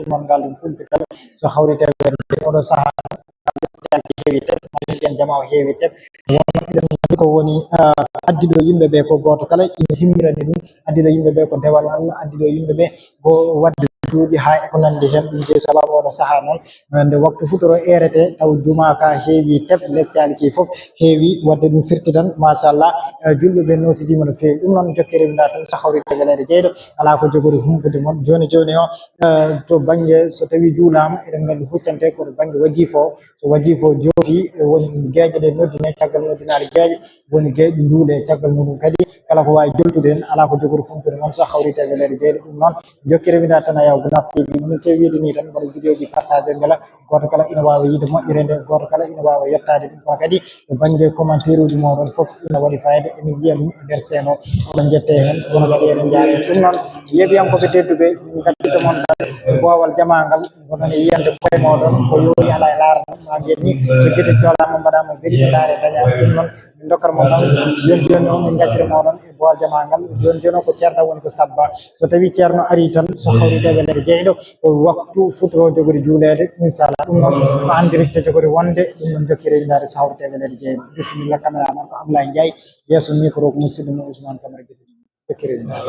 mon ngal ɗum fulɓe kala so hawrite oɗo saaha heewi teb en jama o heewi teb won eɗen gandi ko woni addiɗo yimɓeɓe ko goto kala ina himmirani ɗum addiɗo yimɓeɓe ko dewal Allah addiɗo yimɓeɓe ko wadde juuɗe ha e ko nandi hen ɗum je sababu oɗo saaha noon nde waktu futuro erete taw juma ka heewi teb lestaliki foof heewi wadde ɗum firti tan machallah julɓeɓe notidima no feewi ɗum noon jokkirimɗa tan so hawride welede jeyɗo ala ko jogori humpude moon joni joni o to banggue so tawi juulama eɗen gandi huccante koto banggue wajifo o so wajifo joofi woni gueƴe ɗe noddine caggal noddinade gueƴe woni gueƴe juuɗe caggal muɗum kadi kala ko wawi joltude hen ala ko jogori humpude moon so hawrite welede jeyɗo ɗum noon jokkirimiɗa tan a yaw Gunas TV min kewi wiide ni tan mbaɗa vidéo ji partagé beela goto kala ina wawa yiide moƴƴere nde goto kala ina wawa yettade ɗum kono kadi to banggue commentaire uji moɗon foof ina waɗi fayida emin mbiya ɗum e nder seno oɗon jette hen wono kadi eɗen jaari ɗum noon yeeɓiyankoɓe tedduɓe gaccita moon tan boowal jamagal wonon e yiyande koye moɗon ko yoori ala e laara ma mbiyen ni so gueɗe coolama mbaɗama beeɗi ɓe daare dañama ɗum noon min dokkata moon tan joni joni o min gaccira moɗon e boowal jamagal joni joni o ko ceerno woni ko sabba so tawi ceerno ari tan so hawride welede jeyɗo o waktu futuro jogori juulede inchallah ɗum noon ko en direct jogori wonde ɗum noon jokkirindade so hawride welede jeyɗo bisimilla caméraman ko Ablaye Ndiaye yeeso micro ko musidɗo mo Ousmane Camara Gueye jokkirindade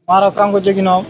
maro kanko joguinowo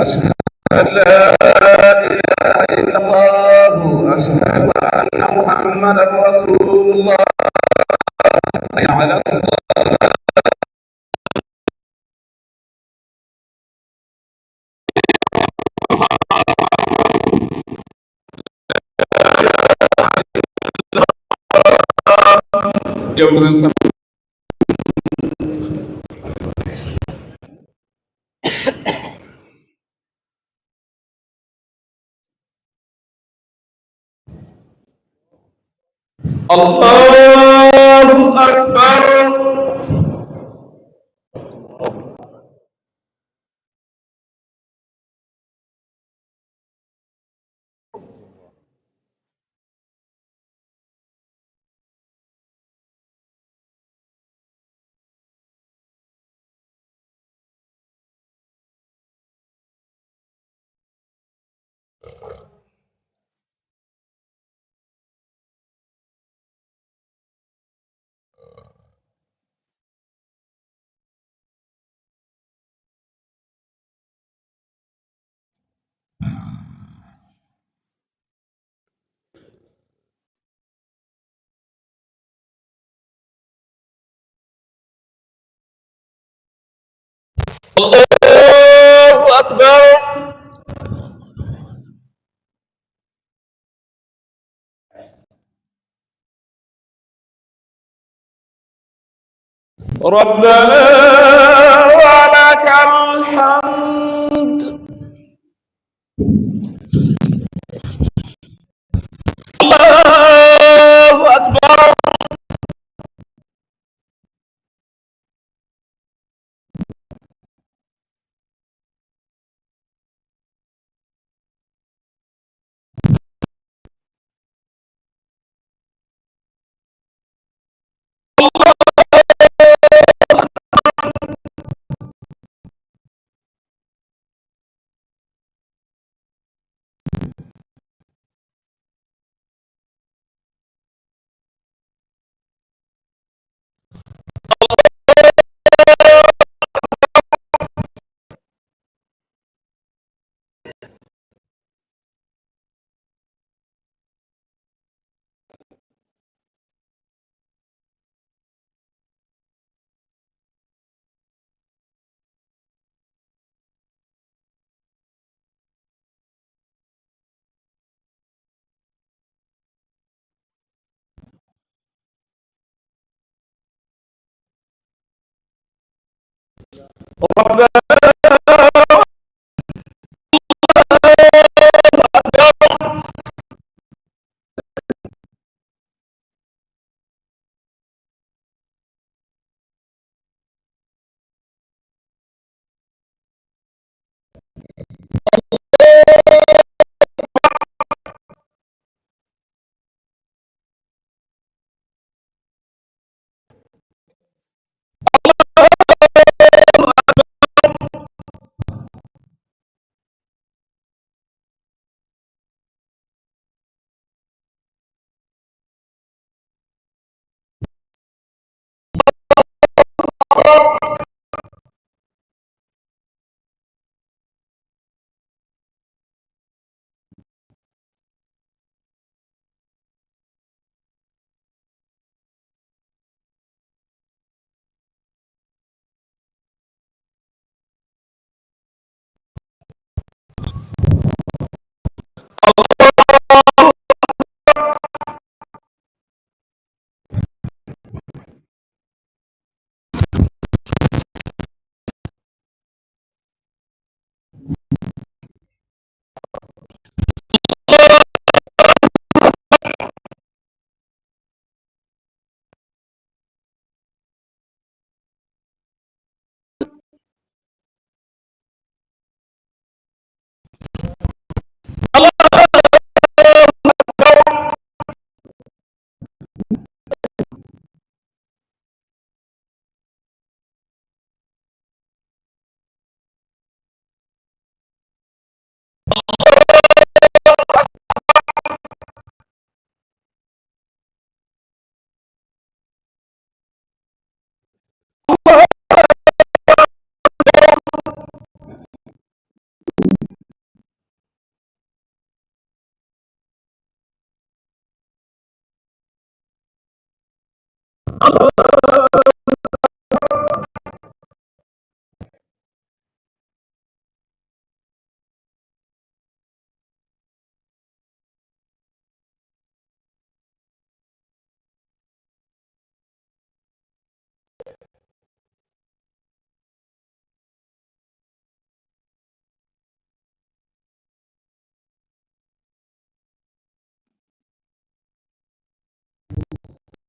أشهد أن لا إله إلا الله أشهد أن محمدا رسول الله حي على الصلاة يوم الله أكبر الله أكبر. ربنا ولك الحمد. الله أكبر. ربنا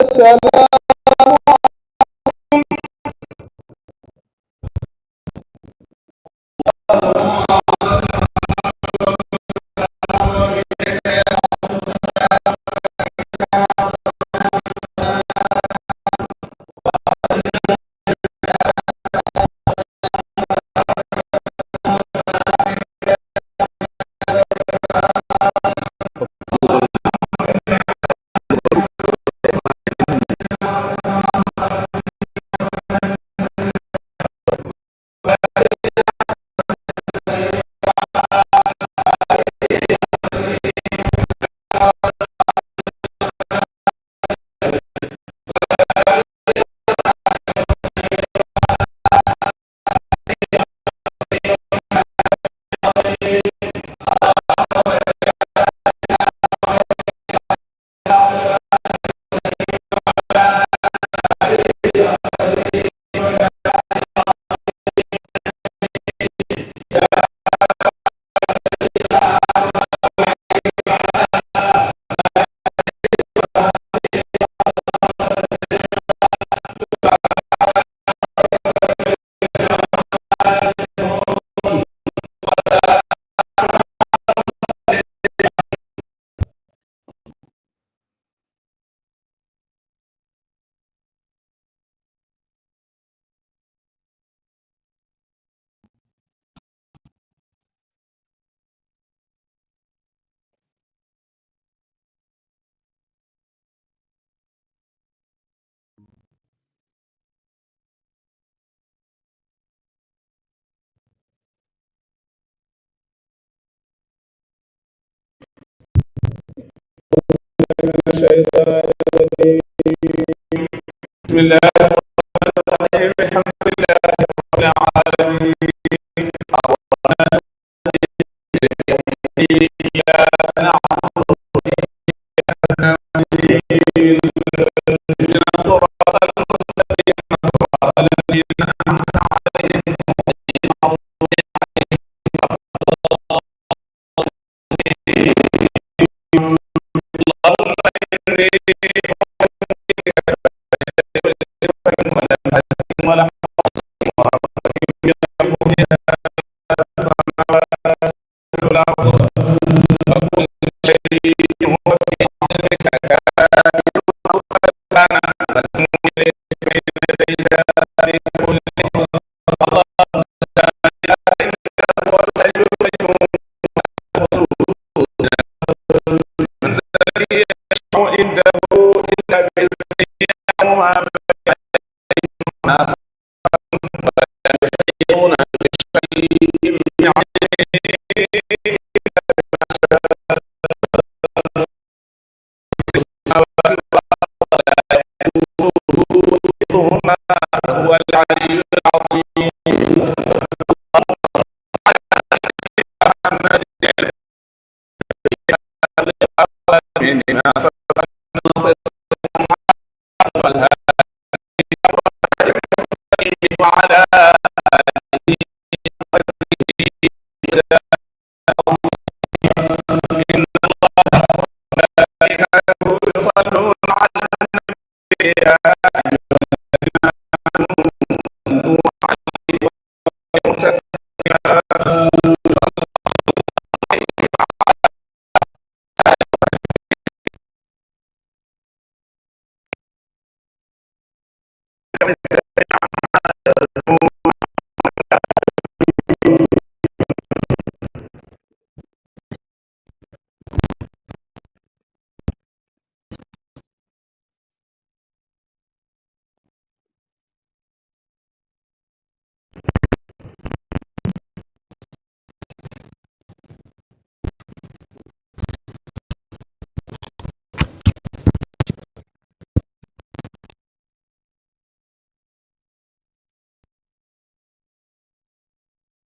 السلام. من الشيطان الرجيم. بسم الله الرحمن الرحيم. الحمد لله رب العالمين. الرحمن الرحيم. إياك نعبد وإياك نستعين. اهدنا الصراط المستقيم صراط الذين أنعمت عليهم غير المغضوب عليهم ولا هو العلي العظيم. وعلى يصلون على النبي